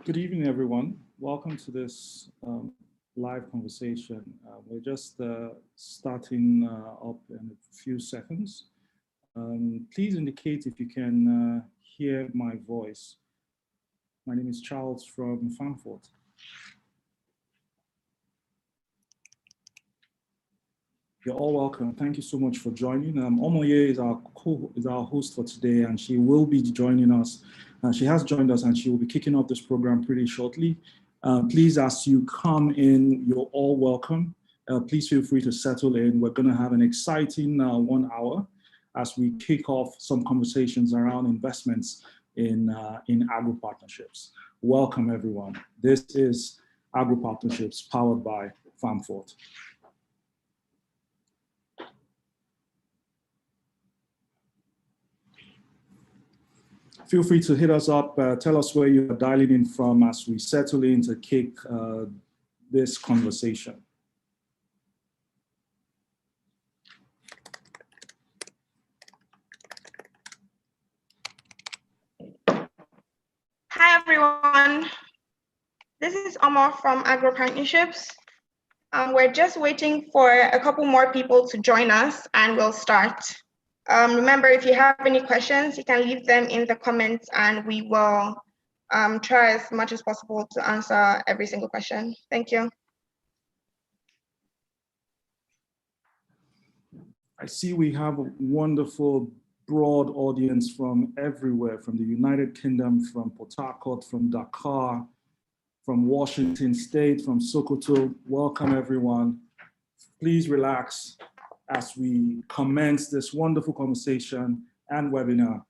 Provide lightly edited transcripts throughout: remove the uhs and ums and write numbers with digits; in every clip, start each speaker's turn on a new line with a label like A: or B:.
A: Good evening, everyone. Welcome to this live conversation. We're just starting up in a few seconds. Please indicate if you can hear my voice. My name is Charles from Frankfurt. You're all welcome. Thank you so much for joining. Omoye is our host for today, and she will be joining us. She has joined us, and she will be kicking off this program pretty shortly. Please, as you come in, you're all welcome. Please feel free to settle in. We're going to have an exciting 1 hour as we kick off some conversations around investments in agro-partnerships. Welcome, everyone. This is Agro-Partnerships powered by Frankfurt. Feel free to hit us up, tell us where you're dialing in from as we settle in to kick this conversation.
B: Hi, everyone. This is Omar from Agropartnerships. We're just waiting for a couple more people to join us and we'll start. Remember, if you have any questions, you can leave them in the comments and we will try as much as possible to answer every single question. Thank you.
A: I see we have a wonderful, broad audience from everywhere, from the United Kingdom, from Port Harcourt, from Dakar, from Washington State, from Sokoto. Welcome, everyone. Please relax as we commence this wonderful conversation and webinar.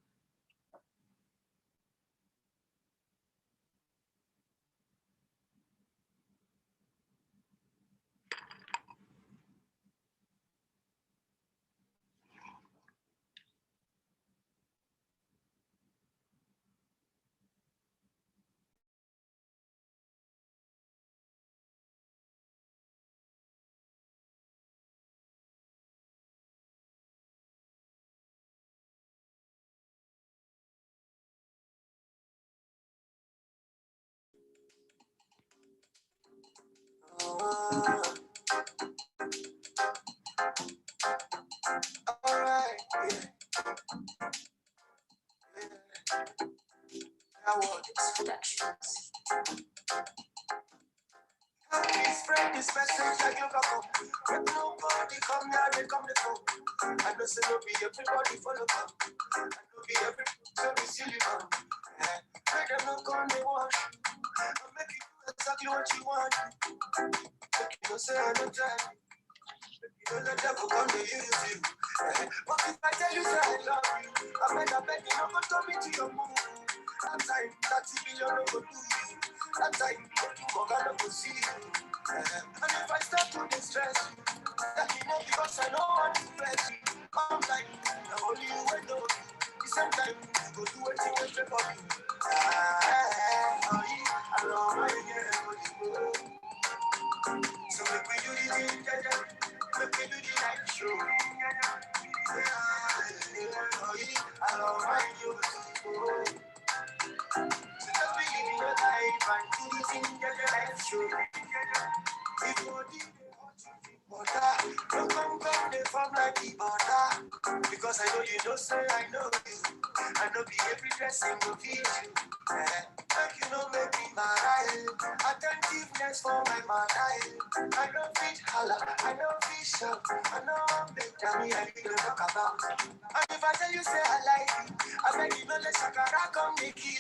C: Because I know you know, say I know you. I know be every dressing will feed you. Like you know, make me mad. Attentiveness for my mind. I know fit holla, I know fit shout. I know make me I need to talk about. And if I tell you say I like you, I beg you no let Shakara come make you.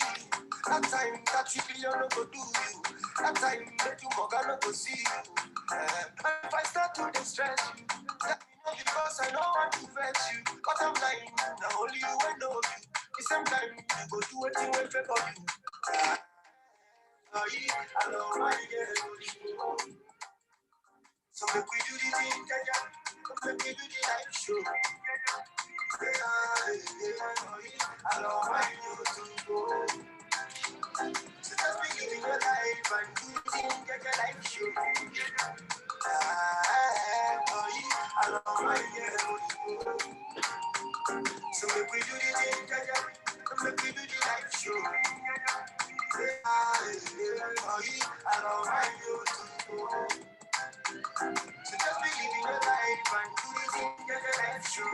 C: That time 30 billion no go do you. That time make you Morgana go see you. And if I start to distress you, let me know because I know I to vex you. But I'm lying, now only you I know you. The same time you go do what you will favor you. I know my girl. So make we do the thing, yeah. Make we do the life show. I know my girl. So just be living your life and do the thing, get your life show. I know my girl. So make we do the thing, yeah. Make we do the life show. don't mind you too. So just believe in your life and do the thing that your life show.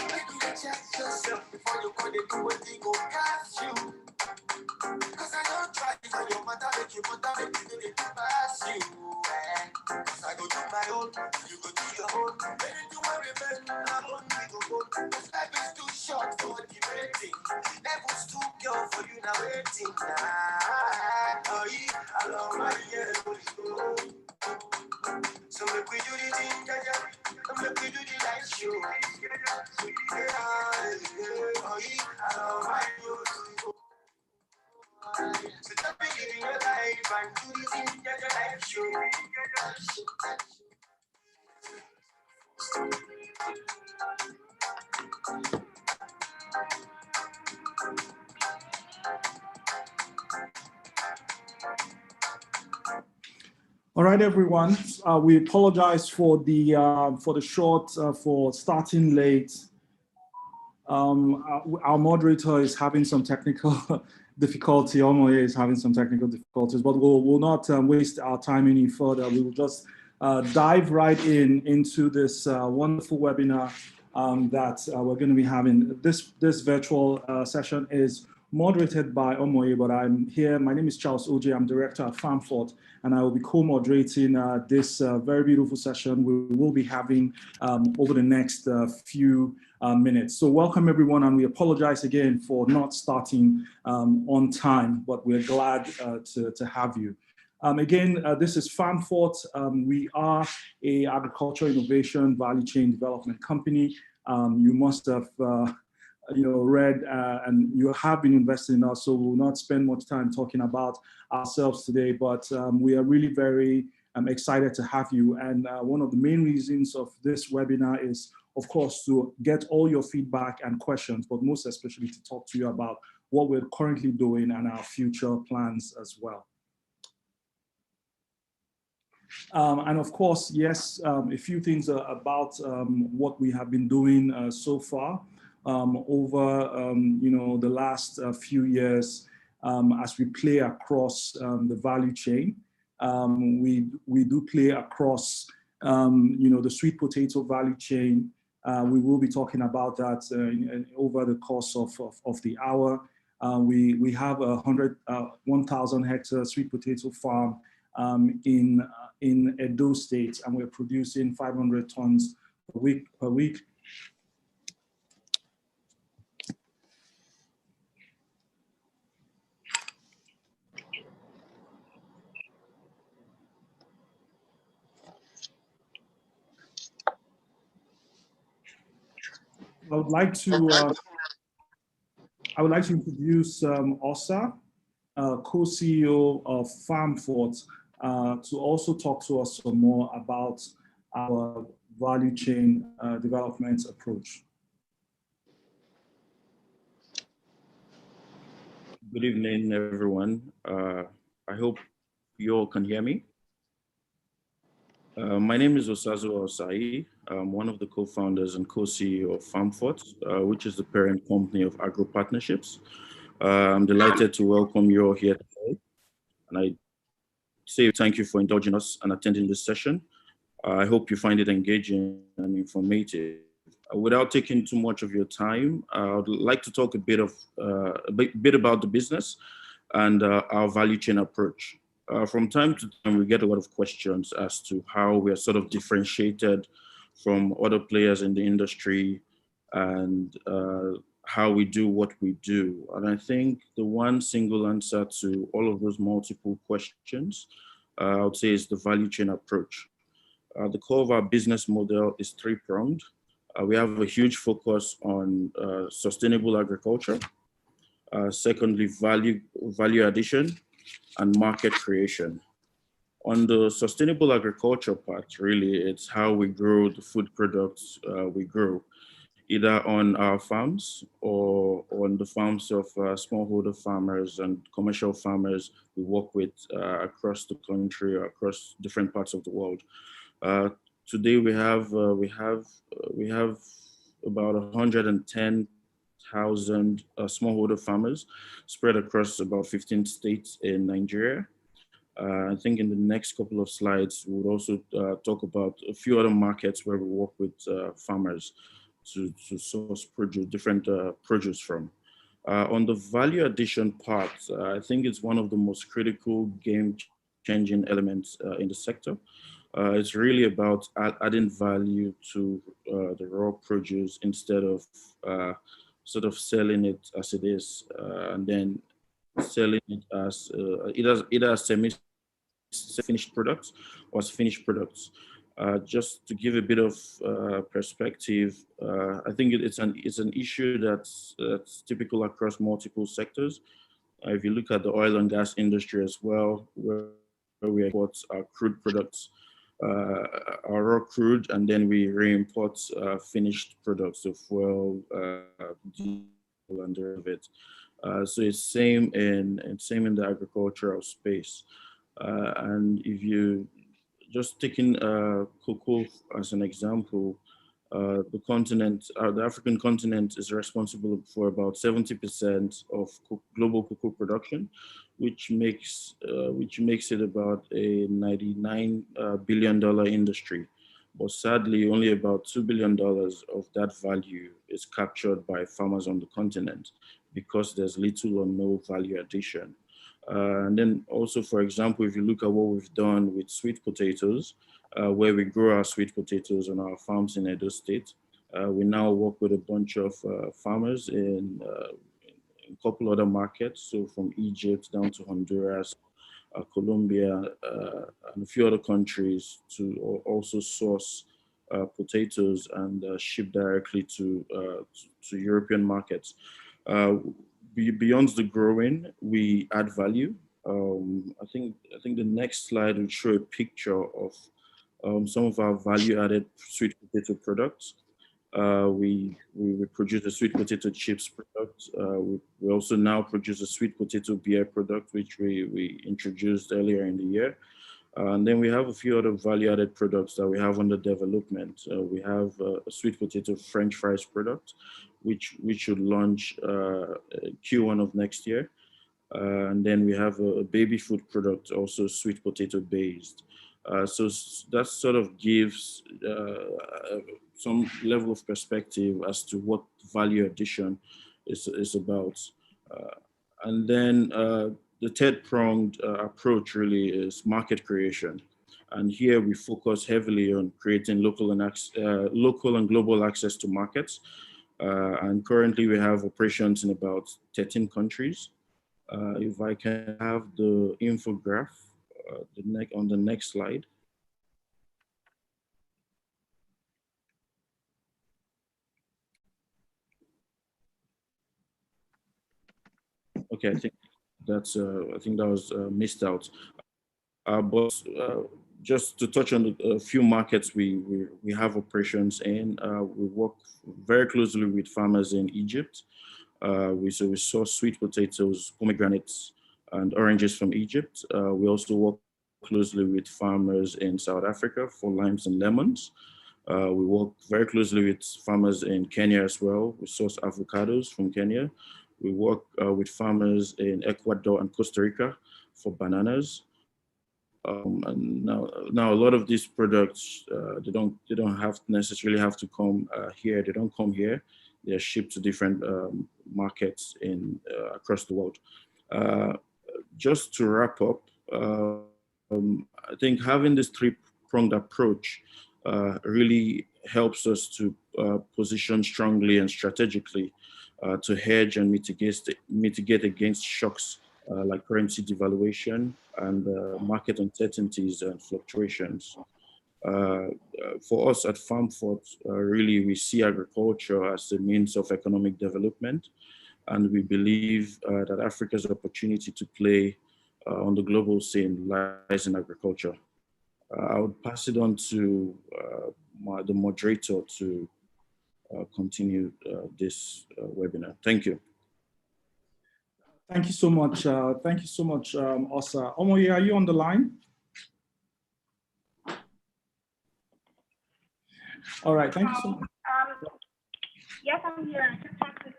C: Make you check yourself before you go to do what they go catch you. Cause I don't try for your mother, make you do the pass you. Cause I go do my own, you go do your own. Anything worry, man, I'm on we go go. Cause life is too short for debating. Levels too girl for you now waiting. Oh yeah, I love my year. So make we do the thing, make we do the light show. Yeah, oh yeah, I love my year. So just believe in your life and do the thing that your life show.
A: All right, everyone. We apologize for the short for starting late. Our moderator is having some technical difficulty. Omoye is having some technical difficulties, but we'll not waste our time any further. We will just dive right into this wonderful webinar that we're going to be having. This virtual session is moderated by Omoye, but I'm here. My name is Charles Oje. I'm director at FarmFort, and I will be co-moderating this very beautiful session we will be having over the next few minutes. So welcome everyone, and we apologize again for not starting on time, but we're glad to have you. Again, this is FarmFort. We are a agriculture innovation value chain development company. You must have read and you have been investing in us, so we will not spend much time talking about ourselves today, but we are really very excited to have you. And one of the main reasons of this webinar is, of course, to get all your feedback and questions, but most especially to talk to you about what we're currently doing and our future plans as well. And of course, yes, a few things about what we have been doing so far over the last few years as we play across the value chain. We do play across the sweet potato value chain. We will be talking about that over the course of the hour. We have a 1,000 hectare sweet potato farm in Edo State, and we're producing 500 tons per week. I would like to introduce Osa, co-CEO of FarmFort, to also talk to us some more about our value chain development approach.
D: Good evening, everyone. I hope you all can hear me. My name is Osazu Osai. I'm one of the co-founders and co-CEO of FarmFort, which is the parent company of Agropartnerships. I'm delighted to welcome you all here today. And I say thank you for indulging us and attending this session. I hope you find it engaging and informative. Without taking too much of your time, I would like to talk a bit about the business and our value chain approach. From time to time, we get a lot of questions as to how we are sort of differentiated from other players in the industry and how we do what we do. And I think the one single answer to all of those multiple questions, I would say, is the value chain approach. The core of our business model is three-pronged. We have a huge focus on sustainable agriculture. Secondly, value addition and market creation. On the sustainable agriculture part, really, it's how we grow the food products we grow, either on our farms or on the farms of smallholder farmers and commercial farmers we work with across the country or across different parts of the world. Today we have about 110 6,000 smallholder farmers spread across about 15 states in Nigeria. I think in the next couple of slides, we'll also talk about a few other markets where we work with farmers to source produce, different produce from. On the value addition part, I think it's one of the most critical game-changing elements in the sector. It's really about adding value to the raw produce instead of sort of selling it as it is, and then selling it as either as semi-finished products or as finished products. Just to give a bit of perspective, I think it's an issue that's typical across multiple sectors. If you look at the oil and gas industry as well, where we export our crude products, our raw crude, and then we re-import finished products of fuel, diesel, and the rest of it. So it's same in the agricultural space. And if you just taking cocoa as an example, the African continent is responsible for about 70% of global cocoa production, which makes it about a $99 billion industry. But sadly, only about $2 billion of that value is captured by farmers on the continent because there's little or no value addition. And then also, for example, if you look at what we've done with sweet potatoes, where we grow our sweet potatoes on our farms in Edo State, we now work with a bunch of farmers in a couple other markets, so from Egypt down to Honduras, Colombia, and a few other countries to also source potatoes and ship directly to European markets. Beyond the growing, we add value. I think the next slide will show a picture of some of our value-added sweet potato products. We produce a sweet potato chips product. We also now produce a sweet potato beer product, which we introduced earlier in the year. And then we have a few other value-added products that we have under development. We have a sweet potato French fries product, which we should launch Q1 of next year. And then we have a baby food product, also sweet potato based. So that sort of gives some level of perspective as to what value addition is about. And then the third pronged approach really is market creation. And here we focus heavily on creating local and global access to markets. And currently we have operations in about 13 countries. If I can have the infograph on the next slide. Okay, I think that was missed out. But just to touch on a few markets we have operations in, we work very closely with farmers in Egypt. We source sweet potatoes, pomegranates, and oranges from Egypt. We also work closely with farmers in South Africa for limes and lemons. We work very closely with farmers in Kenya as well. We source avocados from Kenya. We work with farmers in Ecuador and Costa Rica for bananas. And now a lot of these products, they don't necessarily have to come here. They don't come here. They're shipped to different markets across the world. Just to wrap up, I think having this three-pronged approach really helps us to position strongly and strategically to hedge and mitigate against shocks like currency devaluation and market uncertainties and fluctuations. For us at FarmFort, really we see agriculture as a means of economic development, and we believe that Africa's opportunity to play on the global scene lies in agriculture. I would pass it on to the moderator to continue this webinar. Thank you.
A: Thank you so much. Thank you so much, Osa. Omoye, are you on the line? All right, thank you so much.
B: Yes, I'm here. I just have to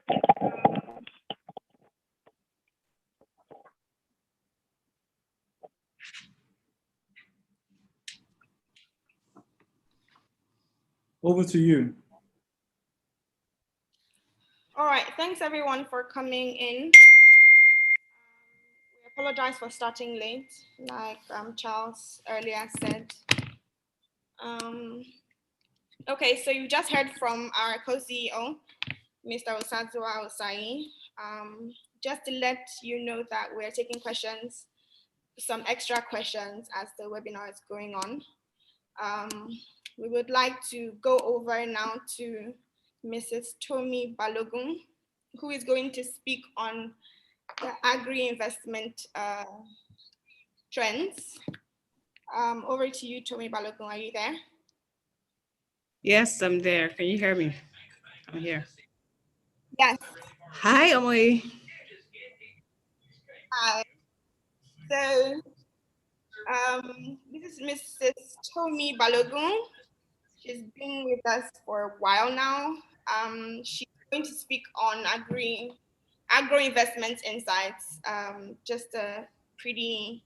A: Over to you.
B: All right, thanks everyone for coming in. We apologize for starting late, like Charles earlier said. Okay, so you just heard from our co-CEO, Mr. Osadziwa Osai. Just to let you know that we're taking questions, some extra questions as the webinar is going on. We would like to go over now to Mrs. Tomi Balogun, who is going to speak on the agri-investment trends. Over to you, Tomi Balogun, are you there?
E: Yes, I'm there. Can you hear me? I'm here.
B: Yes.
E: Hi, Amoy.
B: Hi. So this is Mrs. Tomi Balogun. She's been with us for a while now. She's going to speak on agro investment insights. Just a pretty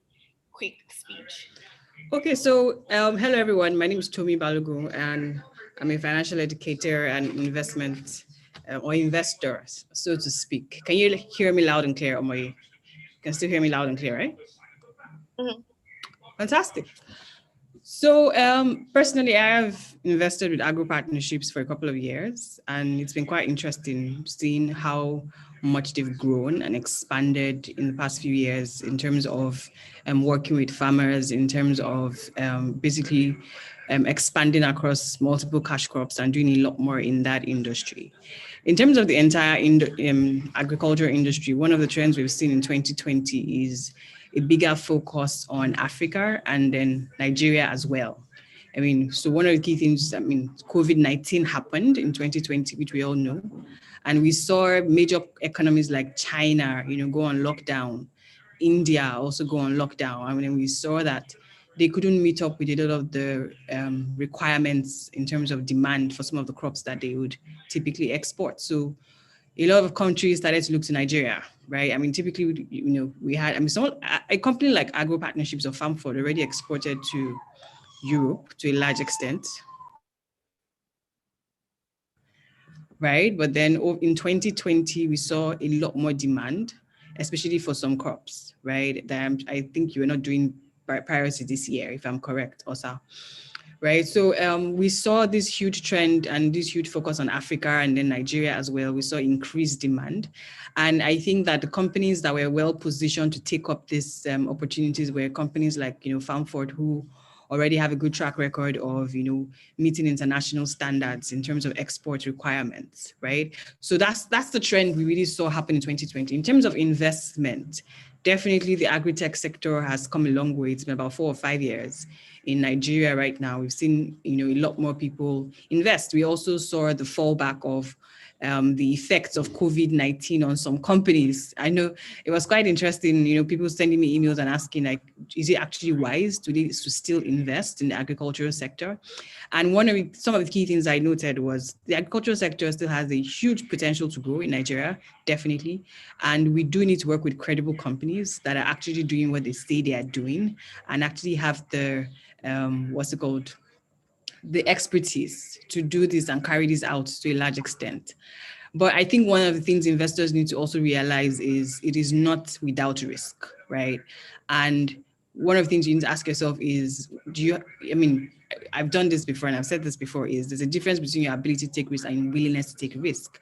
B: quick speech.
E: Okay, so hello everyone. My name is Tomi Balogun, and I'm a financial educator and investment or investor, so to speak. Can you hear me loud and clear, Amoy? You can still hear me loud and clear, right?
B: Mm-hmm.
E: Fantastic. So personally, I have invested with Agropartnerships for a couple of years, and it's been quite interesting seeing how much they've grown and expanded in the past few years in terms of working with farmers, in terms of basically expanding across multiple cash crops and doing a lot more in that industry. In terms of the entire agriculture industry, one of the trends we've seen in 2020 is a bigger focus on Africa and then Nigeria as well. I mean, so one of the key things, COVID-19 happened in 2020, which we all know. And we saw major economies like China, go on lockdown, India also go on lockdown. I mean, we saw that they couldn't meet up with a lot of the requirements in terms of demand for some of the crops that they would typically export. So a lot of countries started to look to Nigeria, right? I mean, typically, we had, a company like Agropartnerships or Farmford already exported to Europe to a large extent, right? But then in 2020, we saw a lot more demand, especially for some crops, right? That I think you were not doing priority this year, if I'm correct, Osa. Right, so we saw this huge trend and this huge focus on Africa and then Nigeria as well. We saw increased demand. And I think that the companies that were well positioned to take up these opportunities were companies like, Farmford, who already have a good track record of, meeting international standards in terms of export requirements, right? So that's the trend we really saw happen in 2020. In terms of investment, definitely the agri-tech sector has come a long way. It's been about 4 or 5 years. In Nigeria right now, we've seen, a lot more people invest. We also saw the fallback of the effects of COVID-19 on some companies. I know it was quite interesting, people sending me emails and asking, like, is it actually wise to still invest in the agricultural sector? And some of the key things I noted was the agricultural sector still has a huge potential to grow in Nigeria, definitely. And we do need to work with credible companies that are actually doing what they say they are doing and actually have the, the expertise to do this and carry this out to a large extent. But I think one of the things investors need to also realize is it is not without risk, right? And one of the things you need to ask yourself is, I've done this before and I've said this before, is there's a difference between your ability to take risk and willingness to take risk.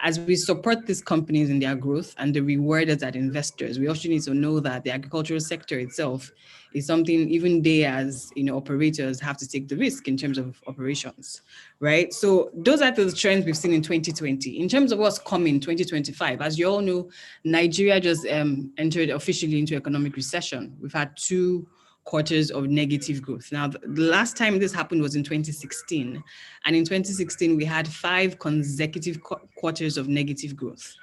E: As we support these companies in their growth and the rewarders as investors, we also need to know that the agricultural sector itself is something even they as operators have to take the risk in terms of operations, right? So those are the trends we've seen in 2020. In terms of what's coming in 2025, as you all know, Nigeria just entered officially into economic recession. We've had 2 quarters of negative growth. Now, the last time this happened was in 2016. And in 2016, we had 5 consecutive quarters of negative growth.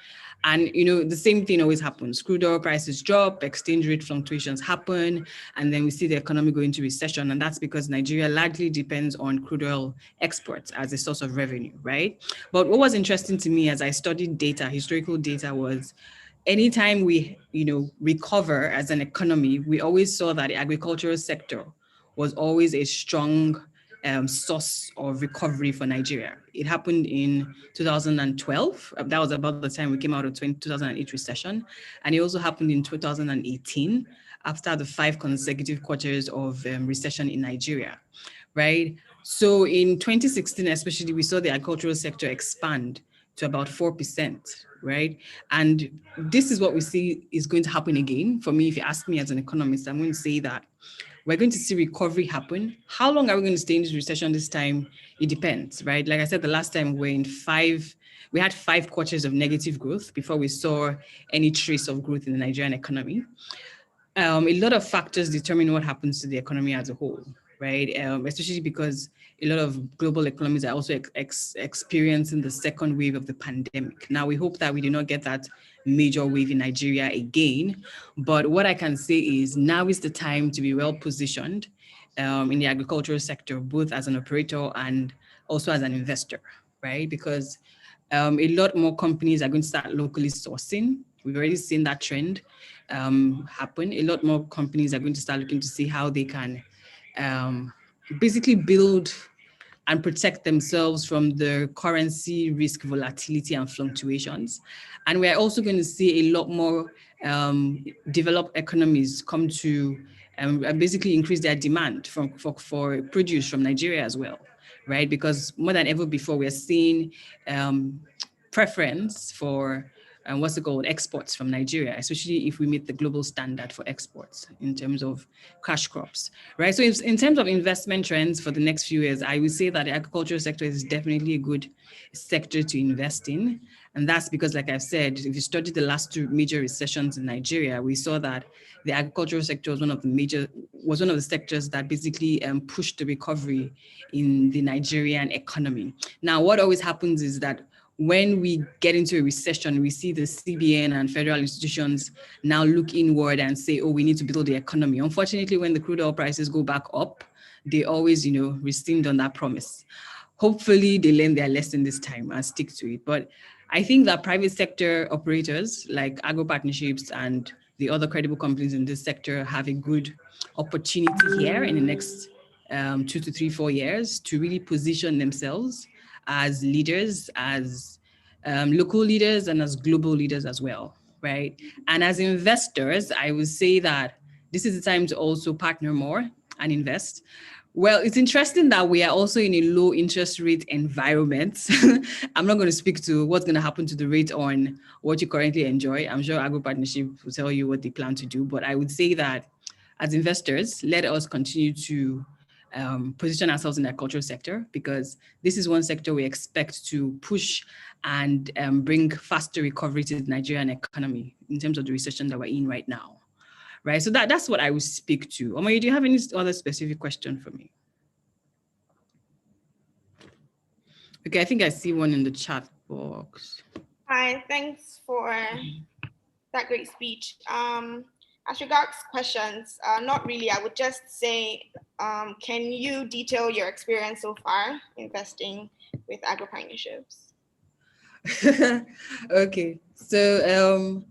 E: And, you know, the same thing always happens. Crude oil prices drop, exchange rate fluctuations happen, and then we see the economy go into recession. And that's because Nigeria largely depends on crude oil exports as a source of revenue, right? But what was interesting to me as I studied data, historical data, was anytime we, you know, recover as an economy, we always saw that the agricultural sector was always a strong source of recovery for Nigeria. It happened in 2012. That was about the time we came out of 2008 recession. And it also happened in 2018 after the 5 consecutive quarters of recession in Nigeria, right? So in 2016, especially, we saw the agricultural sector expand to about 4%, right? And this is what we see is going to happen again. For me, if you ask me as an economist, I'm going to say that we're going to see recovery happen. How long are we going to stay in this recession this time? It depends, right? Like I said, the last time we had 5 quarters of negative growth before we saw any trace of growth in the Nigerian economy. A lot of factors determine what happens to the economy as a whole, right? Especially because a lot of global economies are also experiencing the second wave of the pandemic. Now, we hope that we do not get that major wave in Nigeria again. But what I can say is now is the time to be well positioned in the agricultural sector, both as an operator and also as an investor, right? Because a lot more companies are going to start locally sourcing. We've already seen that trend happen. A lot more companies are going to start looking to see how they can basically build and protect themselves from the currency risk, volatility, and fluctuations. And we're also going to see a lot more developed economies come to basically increase their demand for produce from Nigeria as well, right? Because more than ever before, we're seeing preference for exports from Nigeria, especially if we meet the global standard for exports in terms of cash crops, right? So in terms of investment trends for the next few years, I would say that the agricultural sector is definitely a good sector to invest in. And that's because, like I've said, if you study the last 2 major recessions in Nigeria, we saw that the agricultural sector was one of the sectors that basically pushed the recovery in the Nigerian economy. Now, what always happens is that when we get into a recession, we see the CBN and federal institutions now look inward and say, oh, we need to build the economy. Unfortunately, when the crude oil prices go back up, they always, rescind on that promise. Hopefully they learn their lesson this time and stick to it. But I think that private sector operators like Agropartnerships and the other credible companies in this sector have a good opportunity here in the next 2 to 3, 4 years to really position themselves as leaders, as local leaders, and as global leaders as well, right? And as investors, I would say that this is the time to also partner more and invest. Well, it's interesting that we are also in a low interest rate environment. I'm not going to speak to what's going to happen to the rate on what you currently enjoy. I'm sure Agropartnership will tell you what they plan to do, but I would say that as investors, let us continue to position ourselves in the agricultural sector, because this is one sector we expect to push and bring faster recovery to the Nigerian economy in terms of the recession that we're in right now, right? So that's what I would speak to. Omoye, do you have any other specific question for me? Okay, I think I see one in the chat box.
B: Hi, thanks for that great speech. As regards questions, not really. I would just say, can you detail your experience so far investing with Agropartnerships?
E: Okay, so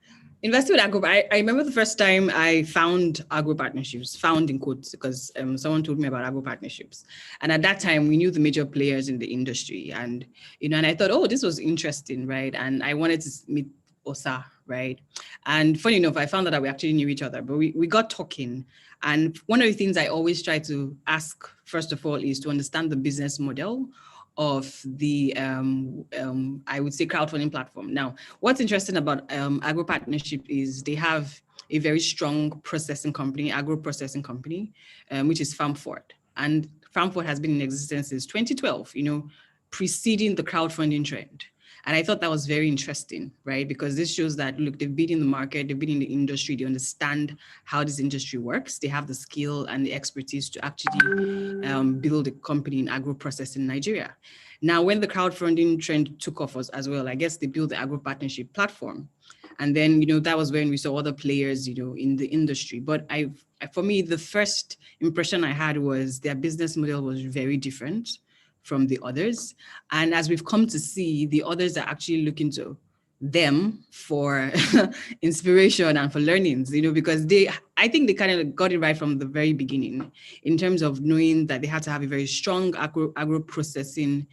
E: investing with I remember the first time I found Agropartnerships, found in quotes, because someone told me about Agropartnerships. And at that time, we knew the major players in the industry. And, and I thought, oh, this was interesting, right? And I wanted to meet Osa, right? And funny enough, I found out that we actually knew each other, but we got talking. And one of the things I always try to ask, first of all, is to understand the business model of the, I would say, crowdfunding platform. Now, what's interesting about Agropartnership is they have a very strong processing company, agro-processing company, which is Farmford. And Farmford has been in existence since 2012, preceding the crowdfunding trend. And I thought that was very interesting, right? Because this shows that, look, they've been in the market, they've been in the industry, they understand how this industry works. They have the skill and the expertise to actually build a company in agro-processing in Nigeria. Now, when the crowdfunding trend took off as well, I guess they built the Agro-Partnership platform. And then, that was when we saw other players, in the industry. But for me, the first impression I had was their business model was very different from the others. And as we've come to see, the others are actually looking to them for inspiration and for learnings, because I think they kind of got it right from the very beginning in terms of knowing that they had to have a very strong agro processing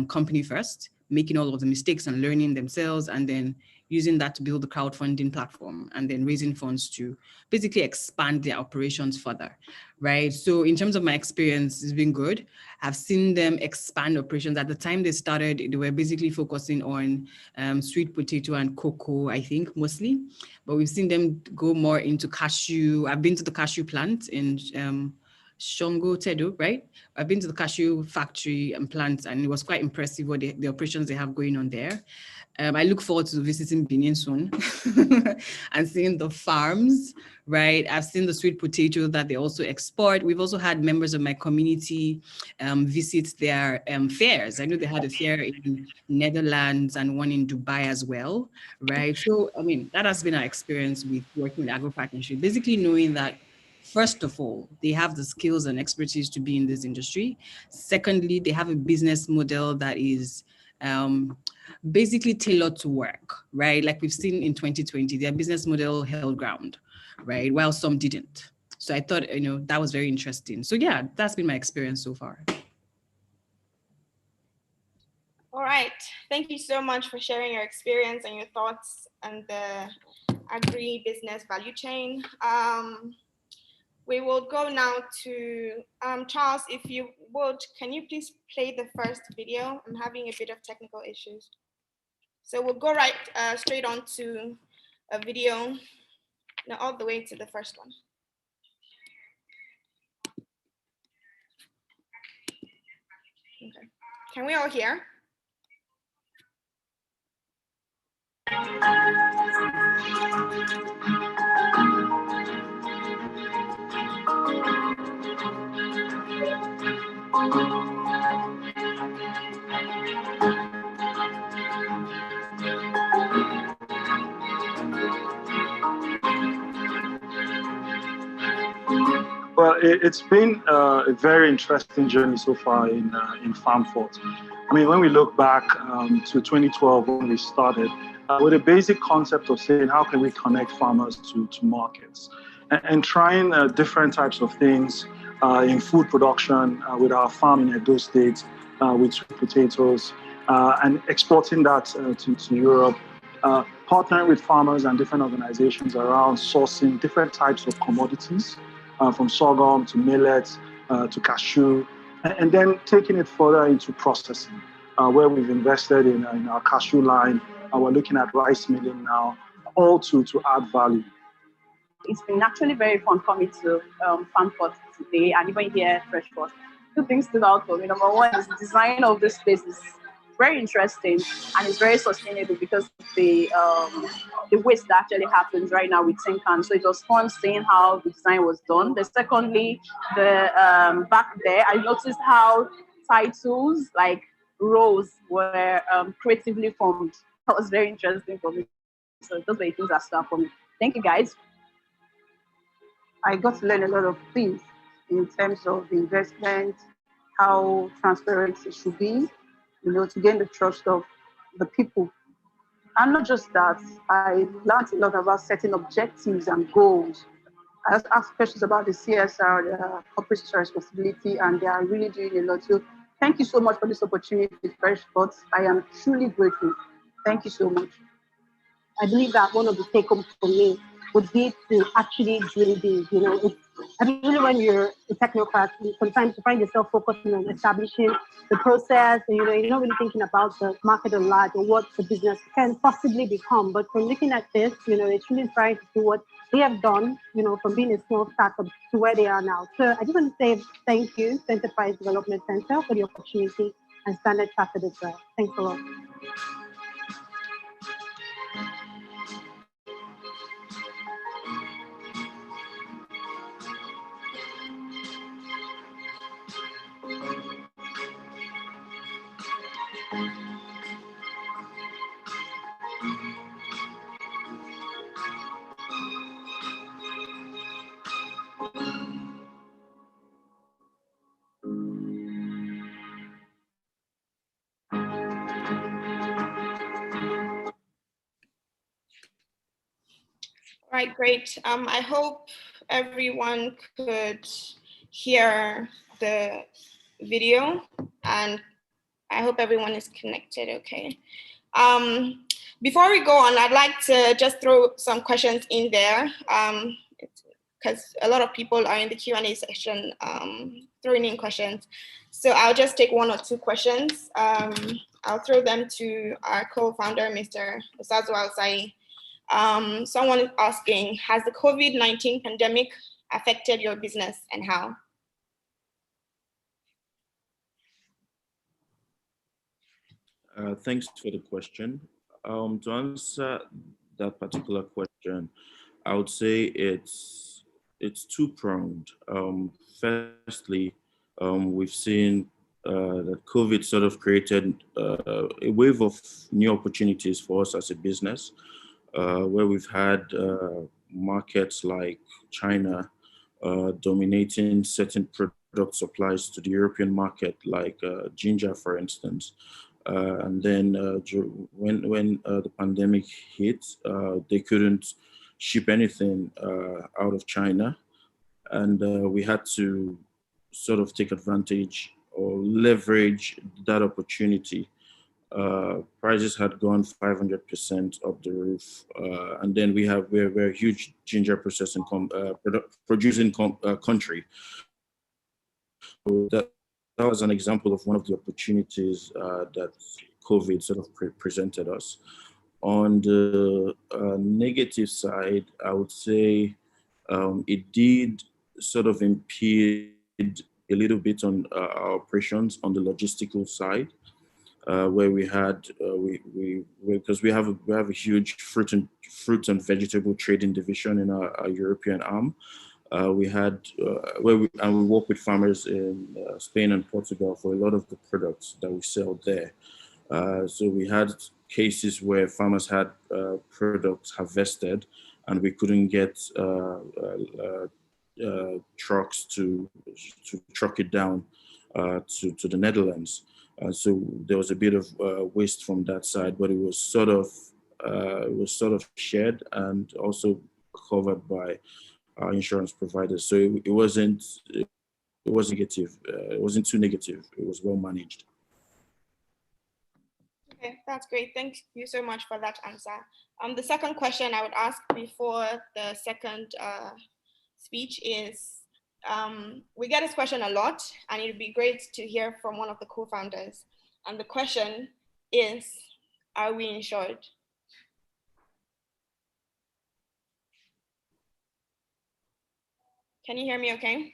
E: company first, making all of the mistakes and learning themselves, and then using that to build the crowdfunding platform, and then raising funds to basically expand their operations further, right? So in terms of my experience, it's been good. I've seen them expand operations. At the time they started, they were basically focusing on sweet potato and cocoa, I think, mostly. But we've seen them go more into cashew. I've been to the cashew plant in Shongo Tedo, right? I've been to the cashew factory and plant, and it was quite impressive what the operations they have going on there. I look forward to visiting Benin soon and seeing the farms, right? I've seen the sweet potato that they also export. We've also had members of my community visit their fairs. I know they had a fair in Netherlands and one in Dubai as well, right? So, I mean, that has been our experience with working with Agropartnership, basically knowing that, first of all, they have the skills and expertise to be in this industry. Secondly, they have a business model that is basically tailored to work, right? Like we've seen in 2020, their business model held ground, right? While some didn't. So I thought, that was very interesting. So yeah, that's been my experience so far.
B: All right. Thank you so much for sharing your experience and your thoughts on the agri-business value chain. We will go now to Charles. If you would, can you please play the first video? I'm having a bit of technical issues. So we'll go straight on to a video, all the way to the first one. Okay. Can we all hear?
A: Well, it's been a very interesting journey so far in FarmFort. I mean, when we look back to 2012 when we started, with a basic concept of saying how can we connect farmers to markets, and trying different types of things in food production with our farm in Edo State with sweet potatoes, and exporting that to Europe, partnering with farmers and different organizations around sourcing different types of commodities, from sorghum to millet to cashew, and then taking it further into processing, where we've invested in our cashew line. We're looking at rice milling now, all to add value.
F: It's been actually very fun coming to FarmFort today, and even here at FreshFort. Two things stood out for me. Number one is the design of this place is very interesting and it's very sustainable because of the waste that actually happens right now with tin cans. So it was fun seeing how the design was done. Secondly, the back there, I noticed how titles like rows were creatively formed. That was very interesting for me. So those were the things that stood out for me. Thank you, guys.
G: I got to learn a lot of things in terms of investment, how transparent it should be, to gain the trust of the people. And not just that, I learned a lot about setting objectives and goals. I also asked questions about the CSR, the corporate social responsibility, and they are really doing a lot. So thank you so much for this opportunity, FreshFort. I am truly grateful. Thank you so much.
H: I believe that one of the take-homes for me would be to actually dream big. Especially when you're a technocrat, sometimes you find yourself focusing on establishing the process, and you're not really thinking about the market at large or what the business can possibly become. But from looking at this, it's really trying to see what they have done, from being a small startup to where they are now. So I just want to say thank you to Enterprise Development Center for the opportunity, and Standard Chartered as well. Thanks a lot.
B: Right, great. I hope everyone could hear the video, and I hope everyone is connected, okay. Before we go on, I'd like to just throw some questions in there, because a lot of people are in the Q&A section throwing in questions. So I'll just take one or two questions. I'll throw them to our co-founder, Mr. Osazu Alsai. Someone is asking, has the COVID-19 pandemic affected your business and how?
D: Thanks for the question. To answer that particular question, I would say it's two-pronged. Firstly, we've seen that COVID sort of created a wave of new opportunities for us as a business, where we've had markets like China dominating certain product supplies to the European market, like ginger, for instance. And then when the pandemic hit, they couldn't ship anything out of China, and we had to sort of take advantage or leverage that opportunity. Prices had gone 500% up the roof, and then we're a huge ginger processing producing country. So that was an example of one of the opportunities that COVID sort of presented us. On the negative side, I would say it did sort of impede a little bit on our operations on the logistical side, where we had because we have a huge fruit and vegetable trading division in our European arm. We had we work with farmers in Spain and Portugal for a lot of the products that we sell there. So we had cases where farmers had products harvested, and we couldn't get trucks to truck it down to the Netherlands. So there was a bit of waste from that side, but it was sort of shared and also covered by our insurance providers. So it wasn't negative. It wasn't too negative. It was well managed.
B: Okay, that's great. Thank you so much for that answer. The second question I would ask before the second speech is, we get this question a lot, and it would be great to hear from one of the co-founders. And the question is, are we insured? Can you hear me okay?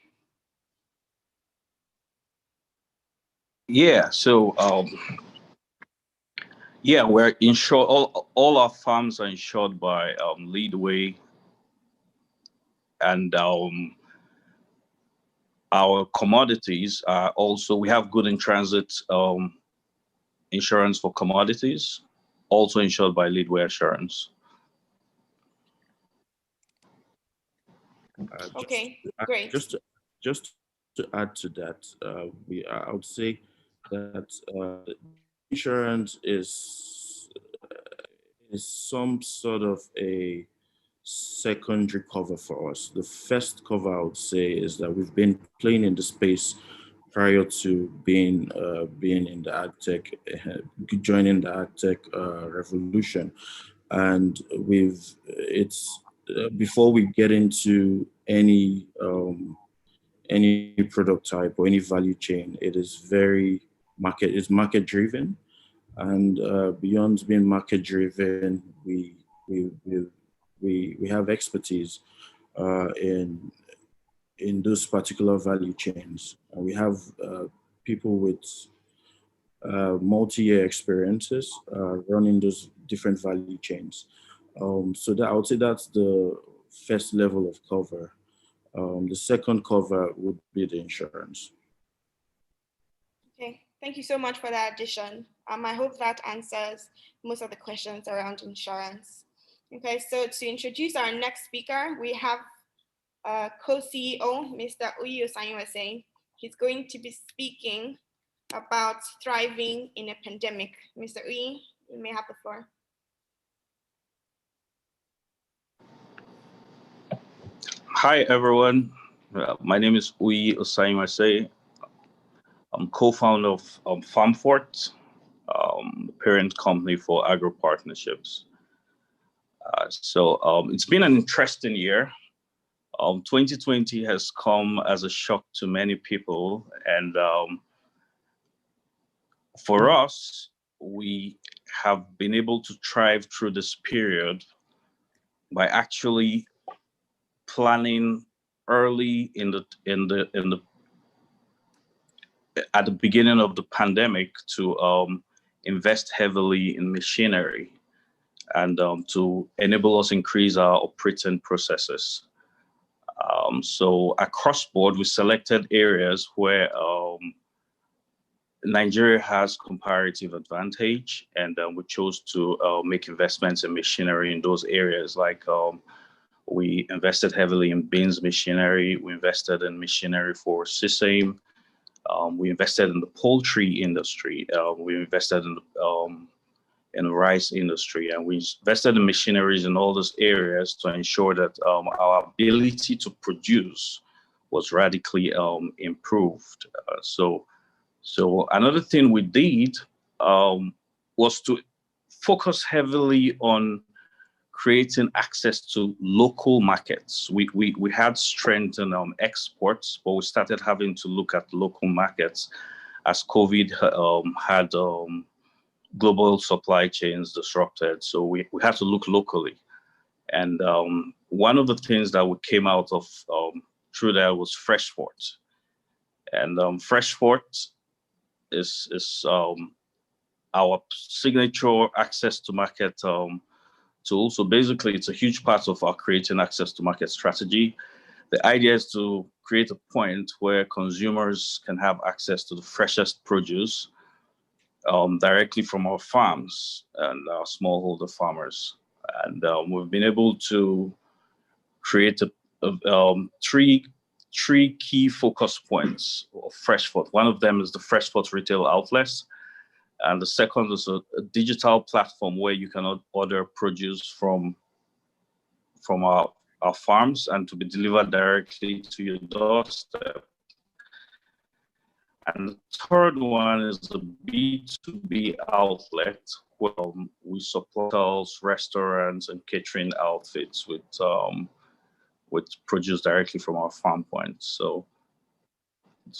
I: Yeah, so yeah, we're insured. All our farms are insured by Leadway, and our commodities are also, we have good in transit insurance for commodities, also insured by Leadway Assurance.
B: Okay, great.
D: Just to add to that, I would say that insurance is some sort of a secondary cover for us. The first cover I would say is that we've been playing in the space prior to being in the ag tech, joining the ag tech revolution, and before we get into any product type or any value chain, it is very market driven, and beyond being market driven, we have expertise in those particular value chains. We have people with multi-year experiences running those different value chains. So I would say that's the first level of cover. The second cover would be the insurance.
B: Okay, thank you so much for that addition. I hope that answers most of the questions around insurance. Okay, so to introduce our next speaker, we have co-CEO, Mr. Uyi Osanyiwase. He's going to be speaking about thriving in a pandemic. Mr. Uyi, you may have the floor.
I: Hi, everyone. My name is Uyi Osanyiwase. I'm co-founder of FarmFort, the parent company for Agropartnerships. So it's been an interesting year. 2020 has come as a shock to many people. And for us, we have been able to thrive through this period by actually planning early at the beginning of the pandemic to invest heavily in machinery and to enable us increase our operating processes. So across board, we selected areas where Nigeria has comparative advantage, and we chose to make investments in machinery in those areas. Like we invested heavily in beans machinery, we invested in machinery for sisame, we invested in the poultry industry, we invested in the rice industry, and we invested in machineries in all those areas to ensure that our ability to produce was radically improved. So another thing we did was to focus heavily on creating access to local markets. We had strength in exports, but we started having to look at local markets as COVID had global supply chains disrupted. So we had to look locally. And one of the things that we came out of through that was FreshFort. And FreshFort is our signature access to market tool. So basically, it's a huge part of our creating access to market strategy. The idea is to create a point where consumers can have access to the freshest produce directly from our farms and our smallholder farmers. And we've been able to create three key focus points of FreshFort. One of them is the FreshFort retail outlets. And the second is a digital platform where you can order produce from our farms and to be delivered directly to your doorstep. And the third one is the B2B outlet, where we support hotels, restaurants, and catering outfits with produce directly from our farm points. So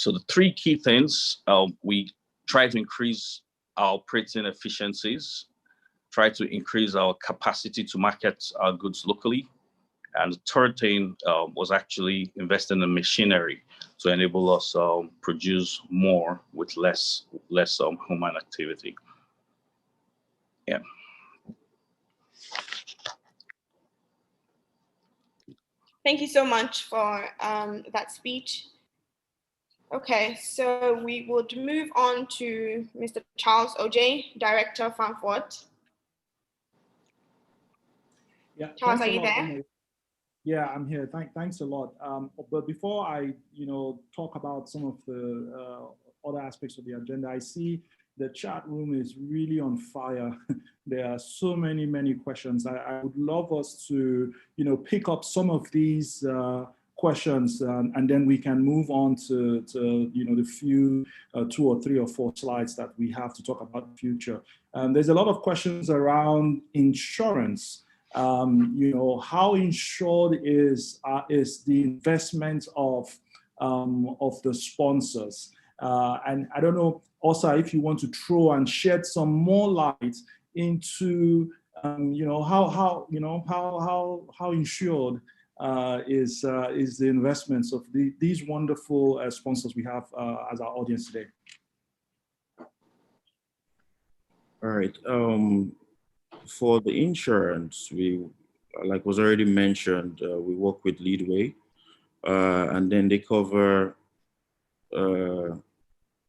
I: the three key things, we try to increase our operating efficiencies, try to increase our capacity to market our goods locally. And the third thing was actually investing in machinery to enable us produce more with less human activity. Yeah.
B: Thank you so much for that speech. Okay, so we would move on to Mr. Charles OJ, Director of FarmFort.
A: Yeah,
B: Charles, are you there?
A: Yeah, I'm here. Thanks a lot. But before I, talk about some of the other aspects of the agenda, I see the chat room is really on fire. There are so many questions. I would love us to, pick up some of these questions and then we can move on to the few 2 or 3 or 4 slides that we have to talk about the future. There's a lot of questions around insurance. How insured is the investment of the sponsors? And I don't know, also, if you want to throw and shed some more light into, how insured is the investments of these wonderful sponsors we have as our audience today.
D: All right. For the insurance, we, like was already mentioned, we work with Leadway, and then they cover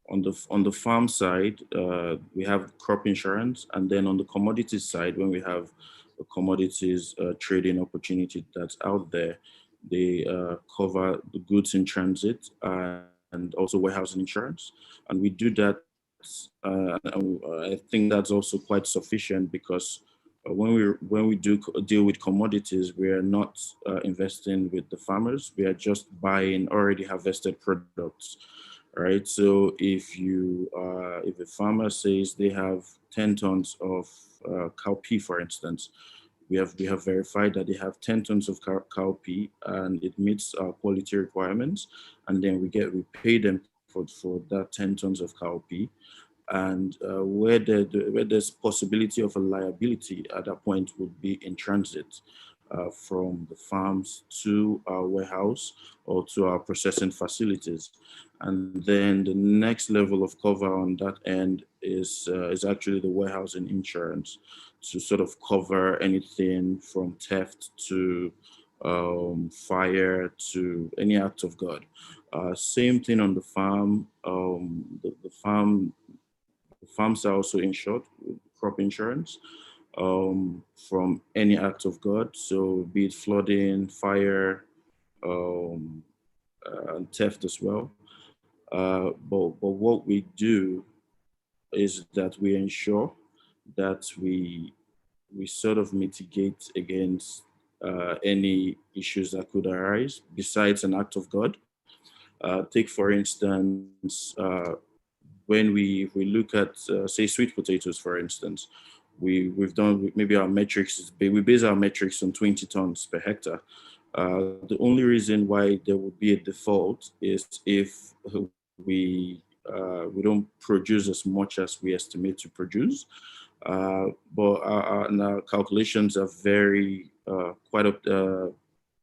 D: on the farm side, we have crop insurance, and then on the commodities side, when we have a commodities trading opportunity that's out there, they cover the goods in transit and also warehousing insurance, and we do that. I think that's also quite sufficient because when we do deal with commodities, we are not investing with the farmers. We are just buying already harvested products, right? So if a farmer says they have 10 tons of cowpea, for instance, we have verified that they have 10 tons of cowpea and it meets our quality requirements, and then we pay them for that 10 tons of cowpea. And where there's possibility of a liability at that point would be in transit from the farms to our warehouse or to our processing facilities. And then the next level of cover on that end is actually the warehousing insurance to sort of cover anything from theft to fire to any act of God. Same thing on the farm. The farms are also insured with crop insurance from any act of God. So be it flooding, fire, and theft as well. But what we do is that we ensure that we sort of mitigate against any issues that could arise besides an act of God. Take for instance, when we look at say sweet potatoes, for instance, we've done maybe our metrics we base our metrics on 20 tons per hectare. The only reason why there would be a default is if we don't produce as much as we estimate to produce. But our calculations are very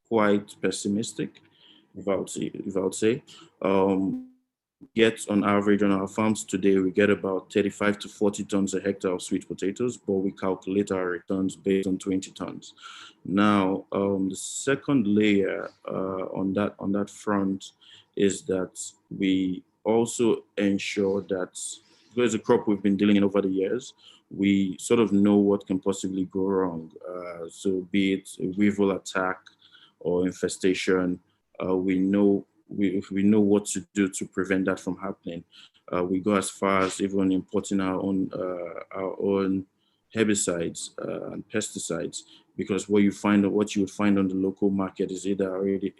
D: quite pessimistic, if I would say. Get on average on our farms today, we get about 35 to 40 tons a hectare of sweet potatoes, but we calculate our returns based on 20 tons. Now, the second layer on that front is that we also ensure that because the crop we've been dealing in over the years, we sort of know what can possibly go wrong. So be it a weevil attack or infestation, we know what to do to prevent that from happening. We go as far as even importing our own herbicides and pesticides, because what you would find on the local market is either already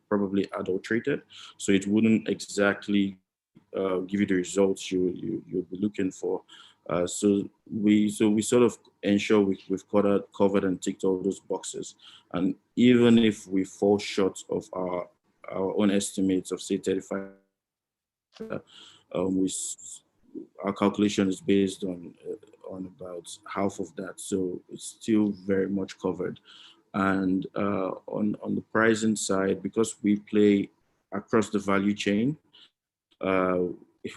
D: probably adulterated, so it wouldn't exactly give you the results you'll be looking for. So we sort of ensure we've covered and ticked all those boxes, and even if we fall short of our own estimates of say 35, our calculation is based on about half of that, so it's still very much covered. And on the pricing side, because we play across the value chain,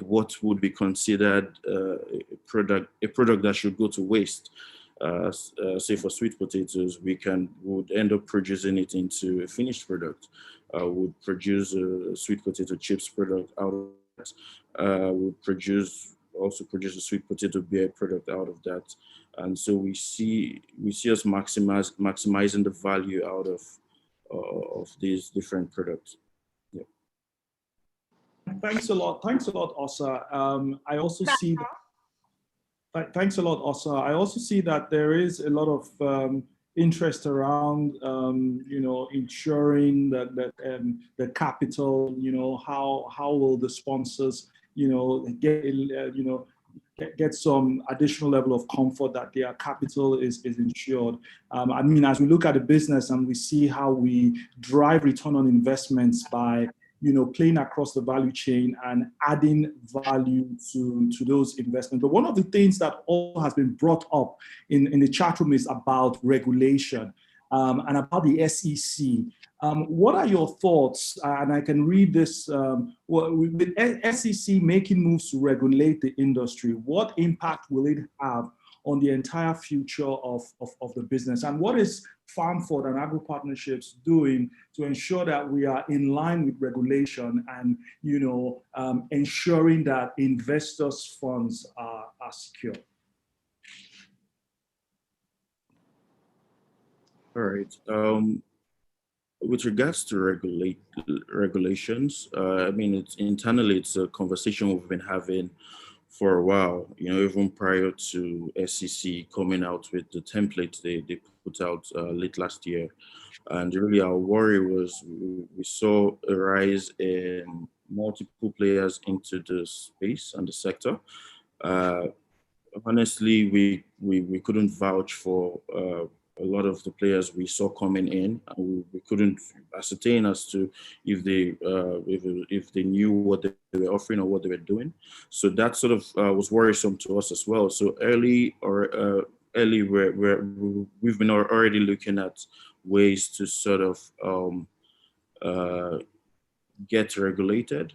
D: what would be considered a product that should go to waste, say for sweet potatoes, would end up producing it into a finished product. Would produce a sweet potato chips product out of that. Would also produce a sweet potato beer product out of that. And so we see us maximizing the value out of these different products. Yeah.
A: Thanks a lot, Osa. I also see that, thanks a lot, Osa. I also see that there is a lot of interest around, ensuring that the capital, how will the sponsors, get some additional level of comfort that their capital is insured. I mean, as we look at the business and we see how we drive return on investments by playing across the value chain and adding value to those investments. But one of the things that also has been brought up in the chat room is about regulation and about the SEC. What are your thoughts? And I can read this, with SEC making moves to regulate the industry, what impact will it have on the entire future of the business. And what is FarmFord and Agropartnerships doing to ensure that we are in line with regulation and, ensuring that investors' funds are secure?
D: All right. With regards to regulations, I mean, it's a conversation we've been having for a while, even prior to SEC coming out with the template they put out late last year. And really our worry was we saw a rise in multiple players into the space and the sector. Honestly, we couldn't vouch for a lot of the players we saw coming in, and we couldn't ascertain as to if they knew what they were offering or what they were doing. So that sort of was worrisome to us as well. So early, we've been already looking at ways to sort of get regulated,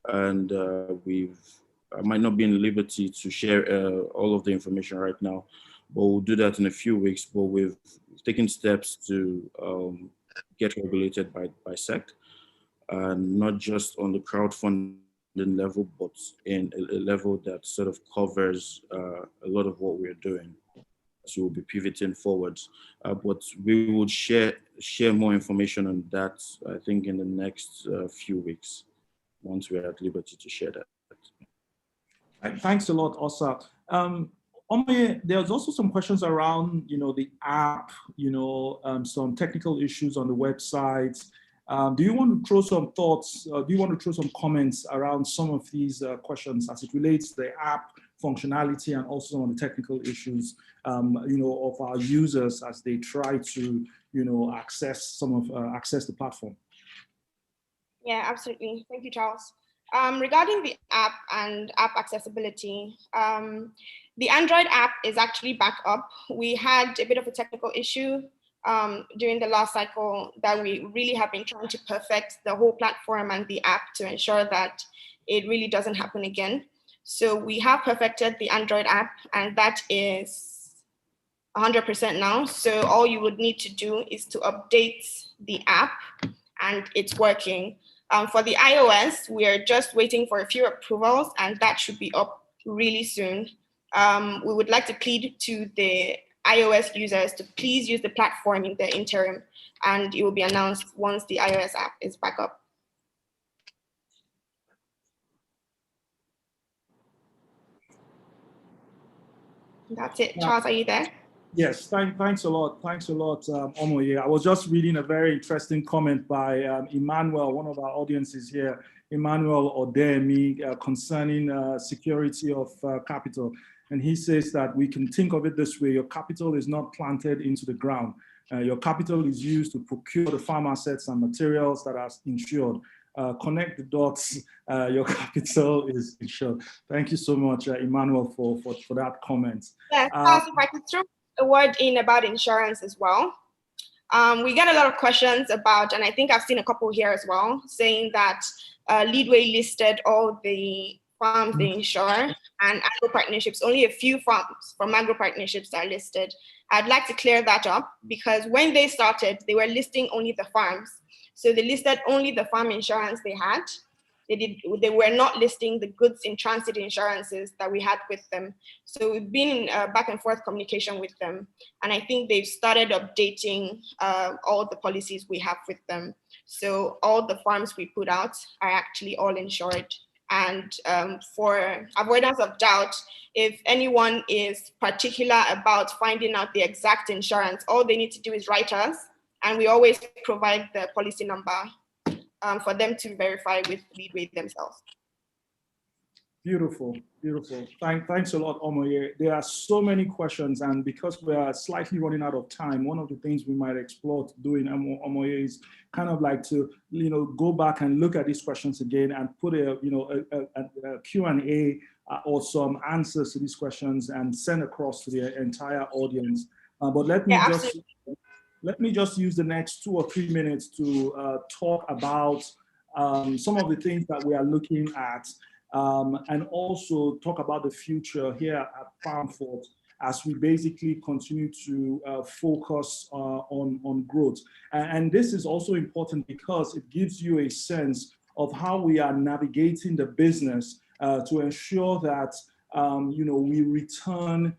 D: and I might not be in liberty to share all of the information right now, but we'll do that in a few weeks. But we've taken steps to get regulated by SEC, and not just on the crowdfunding level, but in a level that sort of covers a lot of what we're doing. So we'll be pivoting forwards, but we will share more information on that, I think, in the next few weeks, once we're at liberty to share that.
A: Thanks a lot, Osa. There's also some questions around, the app, some technical issues on the website. Do you want to throw some thoughts? Do you want to throw some comments around some of these questions as it relates to the app functionality and also some of the technical issues, of our users as they try to, access the platform?
B: Yeah, absolutely. Thank you, Charles. Regarding the app and app accessibility, the Android app is actually back up. We had a bit of a technical issue during the last cycle that we really have been trying to perfect the whole platform and the app to ensure that it really doesn't happen again. So we have perfected the Android app, and that is 100% now. So all you would need to do is to update the app, and it's working. For the iOS, we are just waiting for a few approvals, and that should be up really soon. We would like to plead to the iOS users to please use the platform in the interim, and it will be announced once the iOS app is back up. That's it. Charles, are you there?
A: Yes, thanks a lot. Thanks a lot, Omoye. I was just reading a very interesting comment by Emmanuel, one of our audiences here, Emmanuel Odemi, concerning security of capital. And he says that we can think of it this way: your capital is not planted into the ground. Your capital is used to procure the farm assets and materials that are insured. Connect the dots, your capital is insured. Thank you so much, Emmanuel, for that comment.
B: Yes, if I could throw a word in about insurance as well. We get a lot of questions about, and I think I've seen a couple here as well, saying that Leadway listed all the farms they insure, and Agropartnerships, only a few farms from Agropartnerships are listed. I'd like to clear that up, because when they started, they were listing only the farms. So they listed only the farm insurance they had. They were not listing the goods in transit insurances that we had with them. So we've been in back and forth communication with them. And I think they've started updating all the policies we have with them. So all the farms we put out are actually all insured. And for avoidance of doubt, if anyone is particular about finding out the exact insurance, all they need to do is write us, and we always provide the policy number for them to verify with Leadway themselves.
A: Beautiful, beautiful. Thanks a lot, Omoye. There are so many questions, and because we are slightly running out of time, one of the things we might explore doing, Omoye, is kind of like to, go back and look at these questions again and put a Q&A or some answers to these questions and send across to the entire audience. But let me just use the next 2 or 3 minutes to talk about some of the things that we are looking at, and also talk about the future here at FarmFord. as we basically continue to focus on growth. And this is also important because it gives you a sense of how we are navigating the business to ensure that we return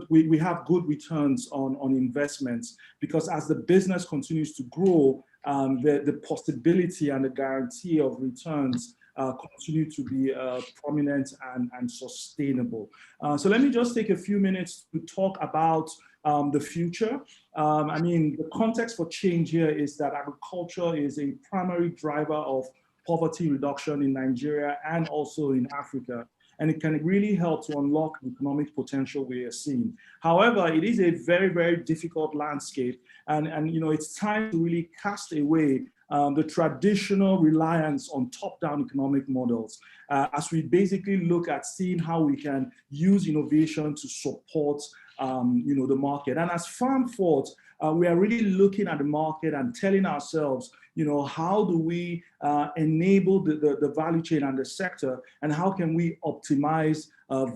A: we have good returns on investments, because as the business continues to grow, the possibility and the guarantee of returns continue to be prominent and sustainable. So let me just take a few minutes to talk about the future. I mean, the context for change here is that agriculture is a primary driver of poverty reduction in Nigeria and also in Africa. And it can really help to unlock the economic potential we are seeing. However, it is a very, very difficult landscape. And it's time to really cast away the traditional reliance on top-down economic models as we basically look at seeing how we can use innovation to support the market. And as FarmFort, we are really looking at the market and telling ourselves, how do we enable the value chain and the sector, and how can we optimize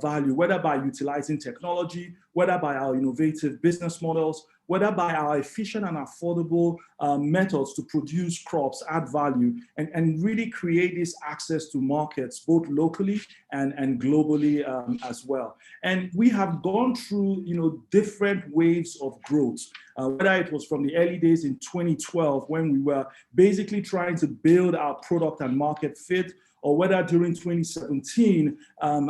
A: value, whether by utilizing technology, whether by our innovative business models, whether by our efficient and affordable methods to produce crops, add value, and really create this access to markets, both locally and globally as well. And we have gone through, different waves of growth, whether it was from the early days in 2012, when we were basically trying to build our product and market fit, or whether during 2017,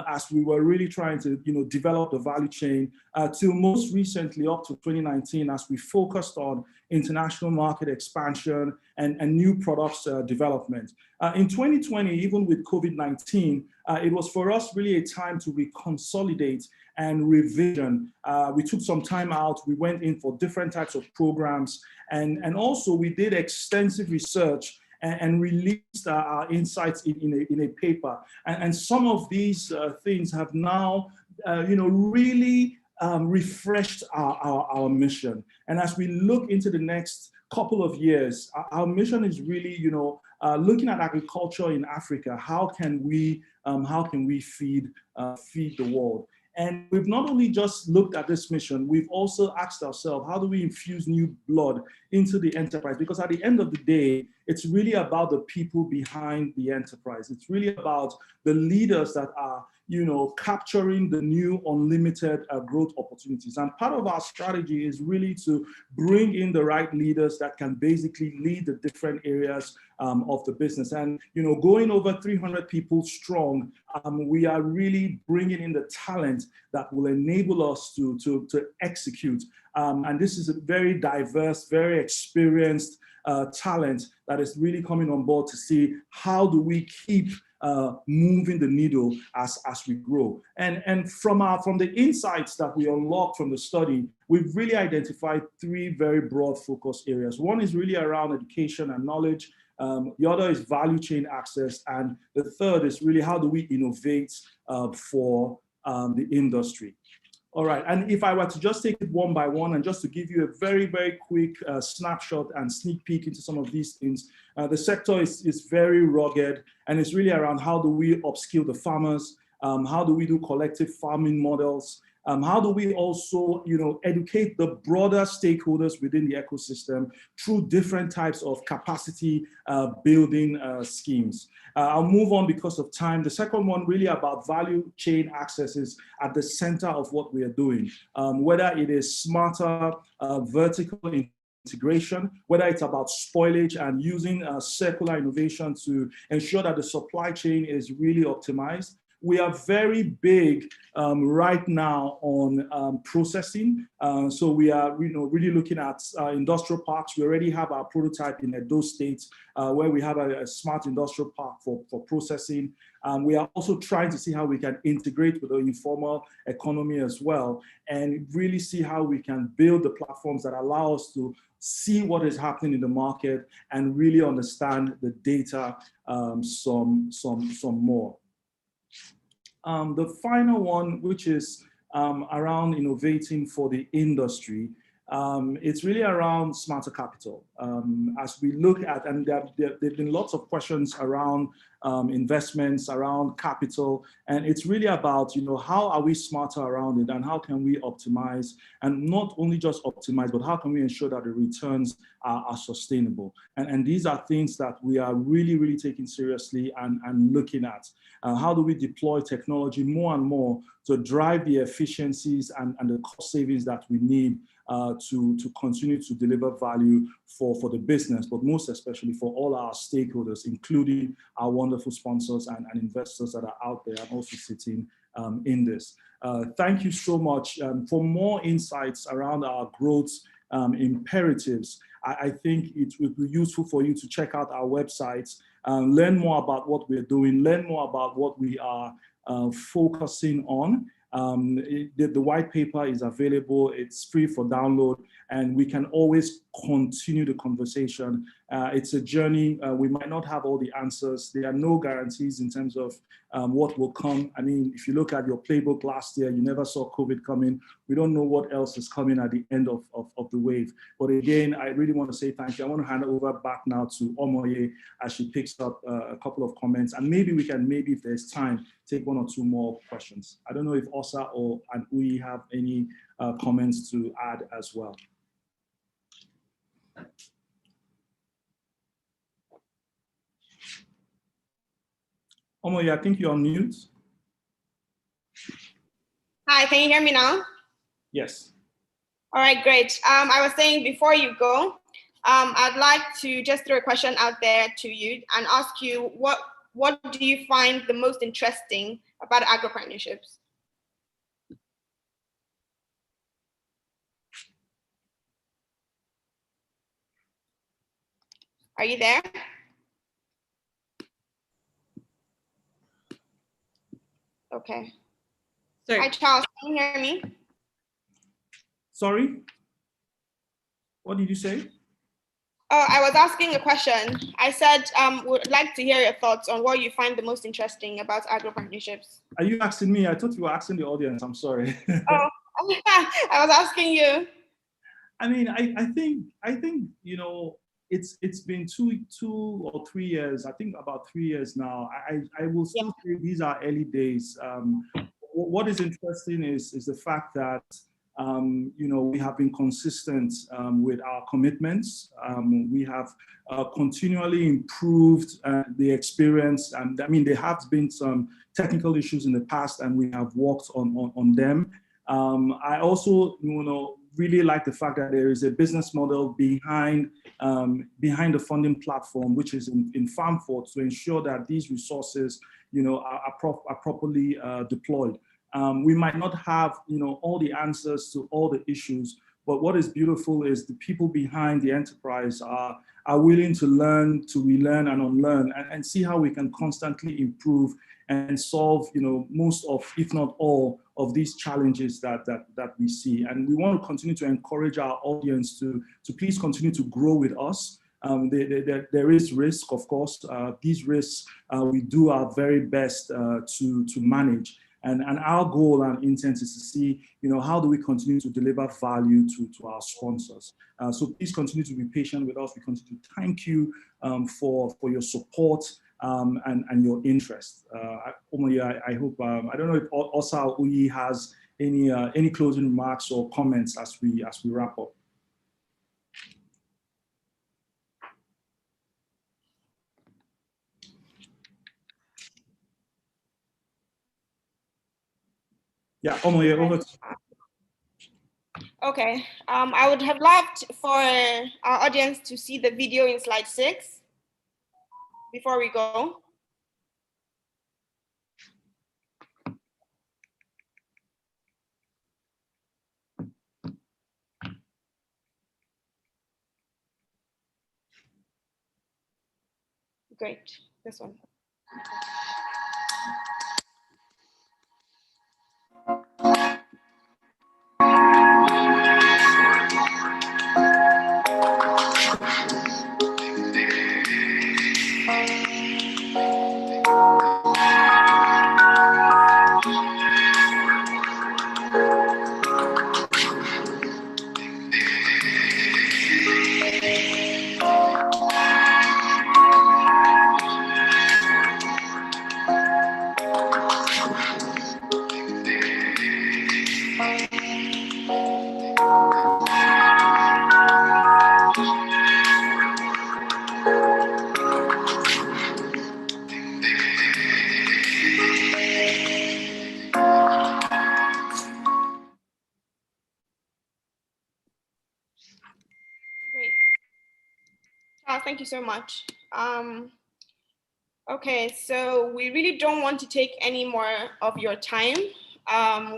A: as we were really trying to develop the value chain, till most recently up to 2019, as we focused on international market expansion and new products development. In 2020, even with COVID-19, it was for us really a time to reconsolidate and revision. We took some time out, we went in for different types of programs, and also we did extensive research and released our insights in a paper. And some of these things have now, really refreshed our mission. And as we look into the next couple of years, our mission is really, looking at agriculture in Africa. How can we feed the world? And we've not only just looked at this mission, we've also asked ourselves, how do we infuse new blood into the enterprise? Because at the end of the day, it's really about the people behind the enterprise. It's really about the leaders that are, capturing the new unlimited growth opportunities. And part of our strategy is really to bring in the right leaders that can basically lead the different areas of the business. And, going over 300 people strong, we are really bringing in the talent that will enable us to execute. And this is a very diverse, very experienced talent that is really coming on board to see how do we keep moving the needle as we grow. And from the insights that we unlocked from the study, we've really identified three very broad focus areas. One is really around education and knowledge. The other is value chain access. And the third is really how do we innovate for the industry. All right, and if I were to just take it one by one and just to give you a very, very quick snapshot and sneak peek into some of these things, the sector is very rugged, and it's really around how do we upskill the farmers, how do we do collective farming models, how do we also educate the broader stakeholders within the ecosystem through different types of capacity building schemes. I'll move on because of time. The second one really about value chain access is at the center of what we are doing, whether it is smarter vertical integration, whether it's about spoilage and using circular innovation to ensure that the supply chain is really optimized. We are very big right now on processing. So we are really looking at industrial parks. We already have our prototype in Edo State where we have a smart industrial park for processing. We are also trying to see how we can integrate with the informal economy as well, and really see how we can build the platforms that allow us to see what is happening in the market and really understand the data some more. The final one, which is around innovating for the industry. It's really around smarter capital. As we look at, and there've been lots of questions around investments, around capital, and it's really about, how are we smarter around it and how can we optimize, and not only just optimize, but how can we ensure that the returns are sustainable. And these are things that we are really, really taking seriously and looking at. How do we deploy technology more and more to drive the efficiencies and the cost savings that we need to continue to deliver value for the business, but most especially for all our stakeholders, including our wonderful sponsors and investors that are out there and also sitting in this. Thank you so much. For more insights around our growth imperatives, I think it would be useful for you to check out our websites, learn more about what we're doing, learn more about what we are focusing on. The white paper is available, it's free for download, and we can always continue the conversation. It's a journey. We might not have all the answers. There are no guarantees in terms of what will come. I mean, if you look at your playbook last year, you never saw COVID coming. We don't know what else is coming at the end of the wave. But again, I really want to say thank you. I want to hand over back now to Omoye as she picks up a couple of comments. And maybe we can, if there's time, take one or two more questions. I don't know if Osa or Uyi have any comments to add as well. Omoye, I think you're on mute.
B: Hi, can you hear me now?
A: Yes.
B: All right, great. I was saying before you go, I'd like to just throw a question out there to you and ask you what do you find the most interesting about agro-partnerships? Are you there? Okay.
E: Sorry.
B: Hi, Charles, can you hear me?
A: Sorry? What did you say?
B: Oh, I was asking a question. I said, would like to hear your thoughts on what you find the most interesting about agro-partnerships.
A: Are you asking me? I thought you were asking the audience. I'm sorry.
B: Oh, I was asking you.
A: I mean, I think it's been two or 3 years. I think about 3 years now. I will still say these are early days. What is interesting is the fact that we have been consistent with our commitments. We have continually improved the experience. And I mean, there have been some technical issues in the past, and we have worked on them. I also, really like the fact that there is a business model behind the funding platform, which is in FarmFort, to ensure that these resources, are properly deployed. We might not have, all the answers to all the issues, but what is beautiful is the people behind the enterprise are willing to learn, to relearn and unlearn, and see how we can constantly improve and solve, most of, if not all, of these challenges that we see. And we want to continue to encourage our audience to please continue to grow with us. There is risk, of course. These risks, we do our very best to manage. And our goal and intent is to see, how do we continue to deliver value to our sponsors. So please continue to be patient with us. We continue to thank you for your support and your interest. Omoye, I hope, I don't know if Osa or Uyi has any closing remarks or comments as we wrap up. Yeah, Omoye, over to you.
B: Okay, I would have loved for our audience to see the video in slide 6 before we go. Great, this one. Charles, thank you so much. Okay, so we really don't want to take any more of your time.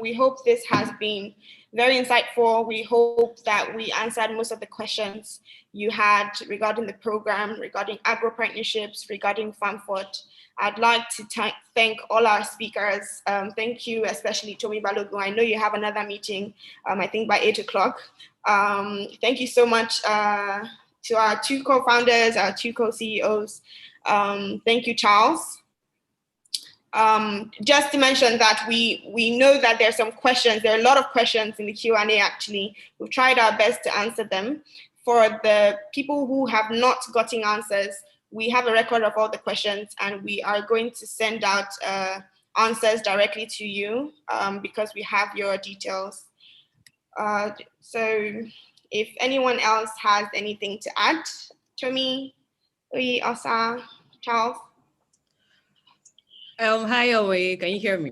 B: We hope this has been very insightful. We hope that we answered most of the questions you had regarding the program, regarding agro-partnerships, regarding FarmFort. I'd like to thank all our speakers. Thank you, especially Tomi Balogun. I know you have another meeting, I think by 8 o'clock. Thank you so much to our two co-founders, our two co-CEOs. Thank you, Charles. Just to mention that we know that there's some questions, there are a lot of questions in the Q&A actually. We've tried our best to answer them. For the people who have not gotten answers, we have a record of all the questions and we are going to send out answers directly to you because we have your details. So if anyone else has anything to add, Tomi, Oyi, Osa, Charles.
E: Hi, Owe. Can you hear me?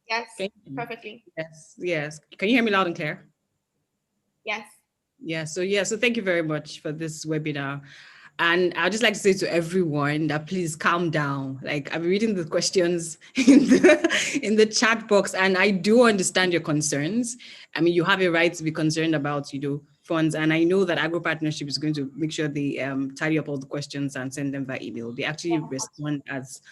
B: Yes, perfectly.
E: Yes. Can you hear me loud and clear?
B: Yes.
E: So thank you very much for this webinar. And I'd just like to say to everyone that please calm down. Like I'm reading the questions in the chat box, and I do understand your concerns. I mean, you have a right to be concerned about, funds. And I know that Agropartnership is going to make sure they tidy up all the questions and send them via email. They actually respond as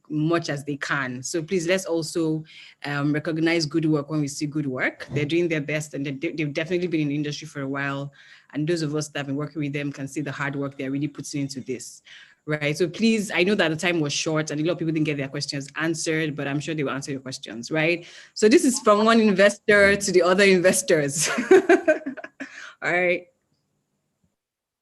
E: much as they can. So please, let's also recognize good work when we see good work. They're doing their best, and they've definitely been in the industry for a while. And those of us that have been working with them can see the hard work they're really putting into this, right? So please, I know that the time was short and a lot of people didn't get their questions answered, but I'm sure they will answer your questions, right? So this is from one investor to the other investors. All right.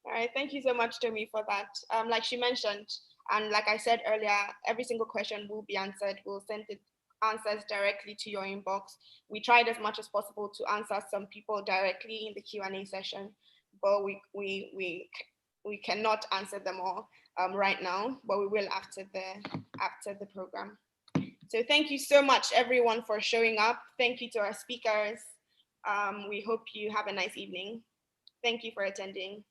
B: All right, thank you so much, Tomi, for that. Like she mentioned, and like I said earlier, every single question will be answered. We'll send the answers directly to your inbox. We tried as much as possible to answer some people directly in the Q&A session, but we cannot answer them all right now, but we will after the program. So thank you so much, everyone, for showing up. Thank you to our speakers. We hope you have a nice evening. Thank you for attending.